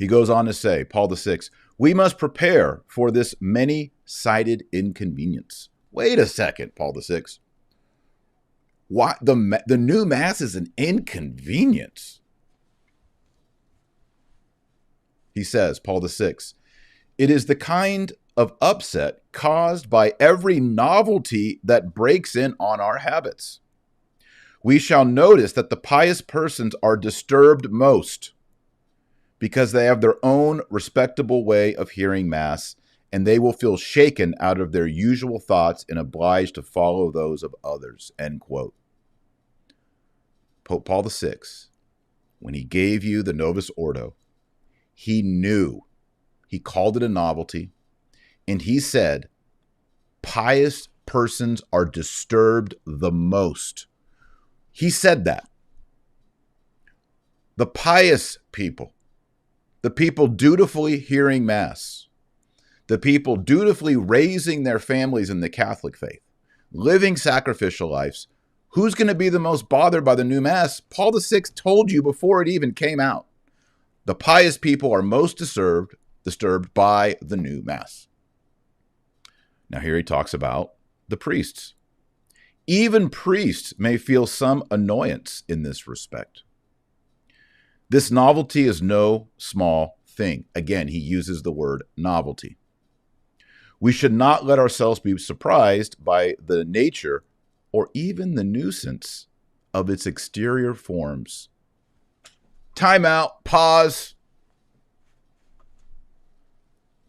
He goes on to say, Paul VI, we must prepare for this many-sided inconvenience. Wait a second, Paul VI. Why the new Mass is an inconvenience? He says, Paul VI, it is the kind of upset caused by every novelty that breaks in on our habits. We shall notice that the pious persons are disturbed most because they have their own respectable way of hearing Mass, and they will feel shaken out of their usual thoughts and obliged to follow those of others, end quote. Pope Paul VI, when he gave you the Novus Ordo, he knew, he called it a novelty, and he said, pious persons are disturbed the most. He said that. The pious people, the people dutifully hearing Mass, the people dutifully raising their families in the Catholic faith, living sacrificial lives, who's going to be the most bothered by the new Mass? Paul VI told you before it even came out. The pious people are most disturbed by the new Mass. Now here he talks about the priests. Even priests may feel some annoyance in this respect. This novelty is no small thing. Again, he uses the word novelty. We should not let ourselves be surprised by the nature or even the nuisance of its exterior forms. Time out, pause.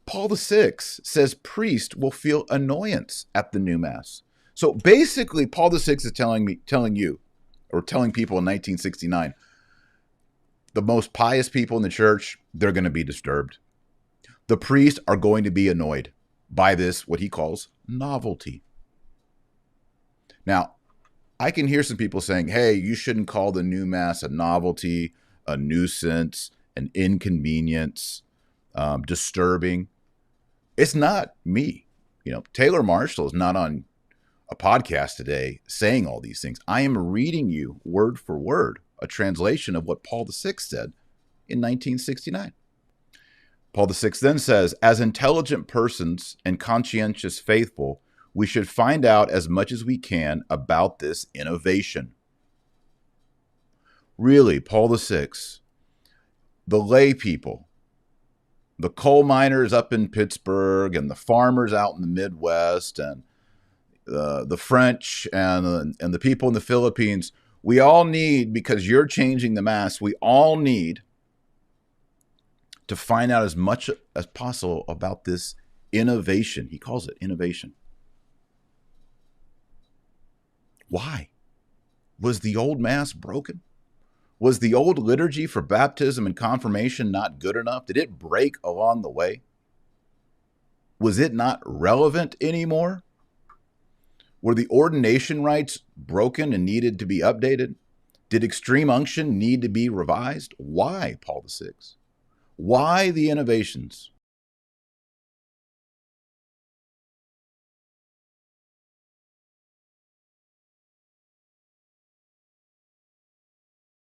Paul VI says priests will feel annoyance at the new Mass. So basically, Paul VI is telling people in 1969, the most pious people in the church, they're going to be disturbed. The priests are going to be annoyed by this, what he calls novelty. Now, I can hear some people saying, hey, you shouldn't call the new Mass a novelty, a nuisance, an inconvenience, disturbing. It's not me. Taylor Marshall is not on a podcast today saying all these things. I am reading you word for word a translation of what Paul VI said in 1969. Paul VI then says, as intelligent persons and conscientious faithful, we should find out as much as we can about this innovation. Really, Paul VI, the lay people, the coal miners up in Pittsburgh and the farmers out in the Midwest and the French and the people in the Philippines, we all need, because you're changing the Mass, we all need to find out as much as possible about this innovation. He calls it innovation. Why? Was the old Mass broken? Was the old liturgy for baptism and confirmation not good enough? Did it break along the way? Was it not relevant anymore? Were the ordination rites broken and needed to be updated? Did extreme unction need to be revised? Why, Paul VI? Why the innovations?